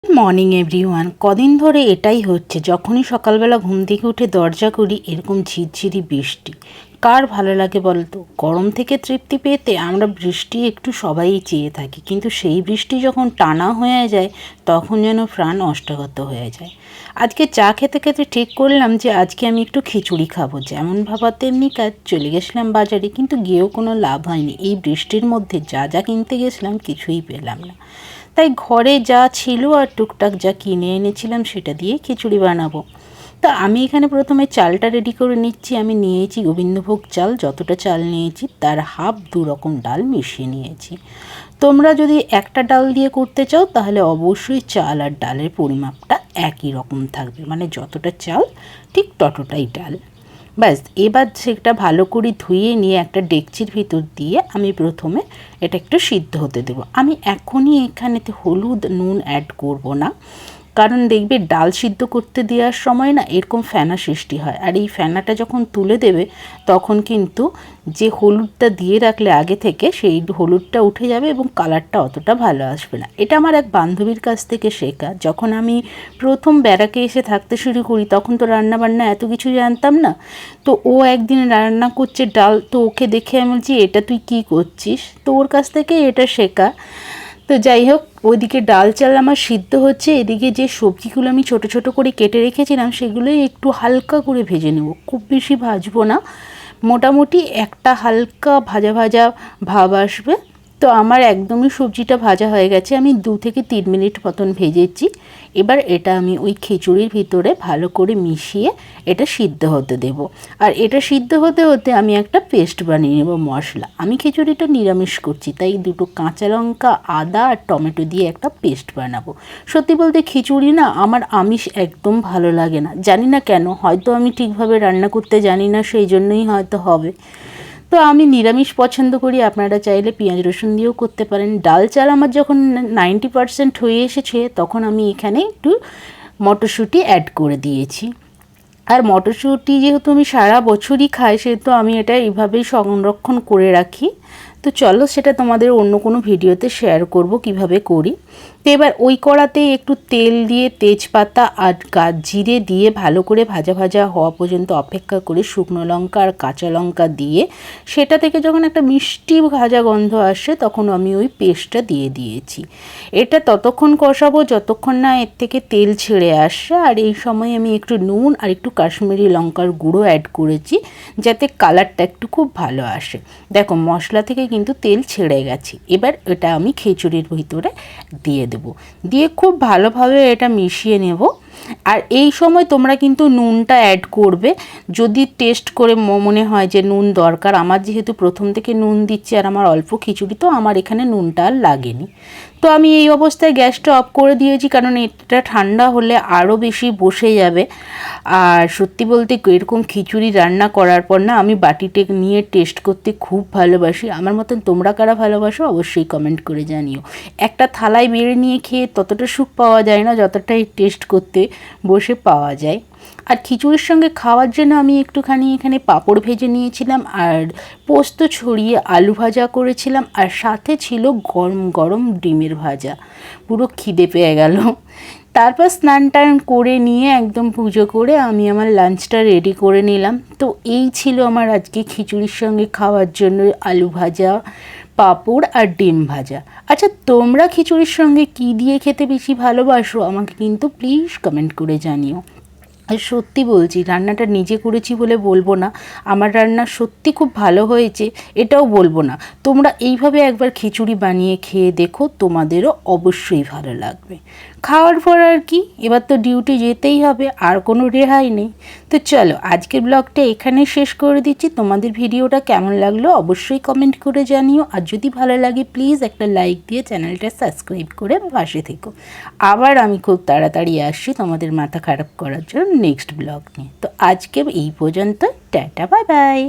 Morning everyone. কদিন ধরে এটাই হচ্ছে, যখনই সকালবেলা ঘুম থেকে উঠে দরজা করি এরকম ঝিরঝিরি বৃষ্টি। কার ভালো লাগে বলতো? গরম থেকে তৃপ্তি পেতে আমরা বৃষ্টি একটু সবাই চেয়ে থাকি, কিন্তু সেই বৃষ্টি যখন টানা হয়ে যায় তখন যেন প্রাণ অষ্টাগত হয়ে যায়। আজকে চা খেতে খেতে ঠিক করলাম যে আজকে আমি একটু খিচুড়ি খাবো। যেমন ভাবা তেমনি কাজ, চলে গেছিলাম বাজারে, কিন্তু গিয়েও কোনো লাভ হয়নি। এই বৃষ্টির মধ্যে যা যা কিনতে গেছিলাম কিছুই পেলাম না। তাই ঘরে যা ছিল আর টুকটাক যা কিনে এনেছিলাম সেটা দিয়ে খিচুড়ি বানাবো। তা আমি এখানে প্রথমে চালটা রেডি করে নিচ্ছি। আমি নিয়েছি গোবিন্দভোগ চাল, যতটা চাল নিয়েছি তার হাফ 2 রকম ডাল মিশিয়ে নিয়েছি। তোমরা যদি একটা ডাল দিয়ে করতে চাও তাহলে অবশ্যই চাল আর ডালের পরিমাপটা একই রকম থাকবে, মানে যতটা চাল ঠিক ততটাই ডাল। ব্যাস, এবার সেটা ভালো করে ধুয়ে নিয়ে একটা ডেকচির ভিতর দিয়ে আমি প্রথমে এটা একটু সিদ্ধ হতে দেবো। আমি এখনই এখানেতে হলুদ নুন অ্যাড করব না, কারণ দেখবে ডাল সিদ্ধ করতে দেওয়ার সময় না এরকম ফেনা সৃষ্টি হয়, আর এই ফেনাটা যখন তুলে দেবে তখন কিন্তু যে হলুদটা দিয়ে রাখলে আগে থেকে সেই হলুদটা উঠে যাবে এবং কালারটা অতটা ভালো আসবে না। এটা আমার এক বান্ধবীর কাছ থেকে শেখা। যখন আমি প্রথম ব্যারাকে এসে থাকতে শুরু করি তখন তো রান্নাবান্না এত কিছু জানতাম না। তো ও একদিন রান্না করছে ডাল, তো ওকে দেখে আমি বলছি এটা তুই কী করছিস, তো ওর কাছ থেকে এটা শেখা। তো যাই হোক, ওইদিকে ডাল চাল আমার সিদ্ধ হচ্ছে, এদিকে যে সবজিগুলো আমি ছোট ছোট করে কেটে রেখেছিলাম সেগুলোই একটু হালকা করে ভেজে নেব, খুব বেশি ভাজবো না, মোটামুটি একটা হালকা ভাজা ভাজা ভাব আসবে। তো আমার একদমই সবজিটা ভাজা হয়ে গেছে, আমি 2 থেকে 3 মিনিট মতন ভেজেছি। এবার এটা আমি ওই খিচুড়ির ভিতরে ভালো করে মিশিয়ে এটা সিদ্ধ হতে দেব। আর এটা সিদ্ধ হতে হতে আমি একটা পেস্ট বানিয়ে নেব মশলা। আমি খিচুড়িটা নিরামিষ করছি, তাই 2টো কাঁচা লঙ্কা, আদা আর টমেটো দিয়ে একটা পেস্ট বানাবো। সত্যি বলতে খিচুড়ি না আমার আমিষ একদম ভালো লাগে না, জানি না কেন, হয়তো আমি ঠিকভাবে রান্না করতে জানি না, সেই জন্যই হয়তো হবে। তো আমি নিরামিষ পছন্দ করি, আপনারা চাইলে পেঁয়াজ রসুন দিয়েও করতে পারেন। ডাল চাল আমার যখন 90% হয়ে এসেছে তখন আমি এখানে একটু মটরশুঁটি অ্যাড করে দিয়েছি। আর মটরশুঁটি যেহেতু আমি সারা বছরই খাই সেহেতু আমি এটা এইভাবেই সংরক্ষণ করে রাখি। তো চলো সেটা তোমাদের অন্য কোনো ভিডিওতে শেয়ার করব কিভাবে করি। তো এবার ওই কড়াতে একটু তেল দিয়ে তেজপাতা আর জিরে দিয়ে ভালো করে ভাজা ভাজা হওয়া পর্যন্ত অপেক্ষা করে শুকনো লঙ্কা আর কাঁচা লঙ্কা দিয়ে সেটা থেকে যখন একটা মিষ্টি ভাজা গন্ধ আসে তখন আমি ওই পেস্টটা দিয়ে দিয়েছি। এটা ততক্ষণ কষাবো যতক্ষণ না এর থেকে তেল ছেড়ে আসে, আর এই সময় আমি একটু নুন আর একটু কাশ্মীরি লঙ্কার গুঁড়ো অ্যাড করেছি যাতে কালারটা একটু খুব ভালো আসে। দেখো মশলা থেকে কিন্তু তেল ছেড়ে গেছে। এবার এটা আমি খিচুড়ির ভিতরে দিয়ে দেব, দিয়ে খুব ভালোভাবে এটা মিশিয়ে নেব। আর এই সময় তোমরা কিন্তু নুনটা অ্যাড করবে যদি টেস্ট করে মনে হয় যে নুন দরকার। আমার যেহেতু প্রথম থেকে নুন দিচ্ছি আর আমার অল্প খিচুড়ি, তো আমার এখানে নুনটা আর লাগেনি। তো আমি এই অবস্থায় গ্যাসটা অফ করে দিয়েছি, কারণ এটা ঠান্ডা হলে আরও বেশি বসে যাবে। আর সত্যি বলতে এরকম খিচুড়ি রান্না করার পর না আমি বাটিতে নিয়ে টেস্ট করতে খুব ভালোবাসি। আমার মতন তোমরা কারা ভালোবাসো অবশ্যই কমেন্ট করে জানিও। একটা থালায় বেড়ে নিয়ে খেয়ে ততটা সুখ পাওয়া যায় না যতটাই টেস্ট করতে বসে পাওয়া যায়। আর খিচুড়ির সঙ্গে খাওয়ার জন্য আমি একটুখানি এখানে পাঁপড় ভেজে নিয়েছিলাম, আর পোস্ত ছড়িয়ে আলু ভাজা করেছিলাম, আর সাথে ছিল গরম গরম ডিমের ভাজা। পুরো খিদে পেয়ে গেল। তারপর স্নান টান করে নিয়ে একদম পুজো করে আমি আমার লাঞ্চটা রেডি করে নিলাম। তো এই ছিল আমার আজকে খিচুড়ির সঙ্গে খাওয়ার জন্য আলু ভাজা, পাঁপড় আর ডিম ভাজা। আচ্ছা, তোমরা খিচুড়ির সঙ্গে কী দিয়ে খেতে বেশি ভালোবাসো আমাকে কিন্তু প্লিজ কমেন্ট করে জানিও। আর সত্যি বলছি, রান্নাটা নিজে করেছি বলে বলবো না, আমার রান্না সত্যি খুব ভালো হয়েছে এটাও বলবো না। তোমরা এইভাবে একবার খিচুড়ি বানিয়ে খেয়ে দেখো, তোমাদেরও অবশ্যই ভালো লাগবে। খাওয়ার পর আর কি, এবার তো ডিউটি যেতেই হবে, আর কোনো রেহাই নেই। তো চলো আজকের ব্লগটা এখানে শেষ করে দিচ্ছি। তোমাদের ভিডিওটা কেমন লাগলো অবশ্যই কমেন্ট করে জানিও, আর যদি ভালো লাগে প্লিজ একটা লাইক দিয়ে চ্যানেলটা সাবস্ক্রাইব করে পাশে থেকো। আবার আমি খুব তাড়াতাড়ি আসছি তোমাদের মাথা খারাপ করার জন্য নেক্সট ব্লগ নিয়ে। তো আজকে এই পর্যন্ত, টাটা, বাই বাই।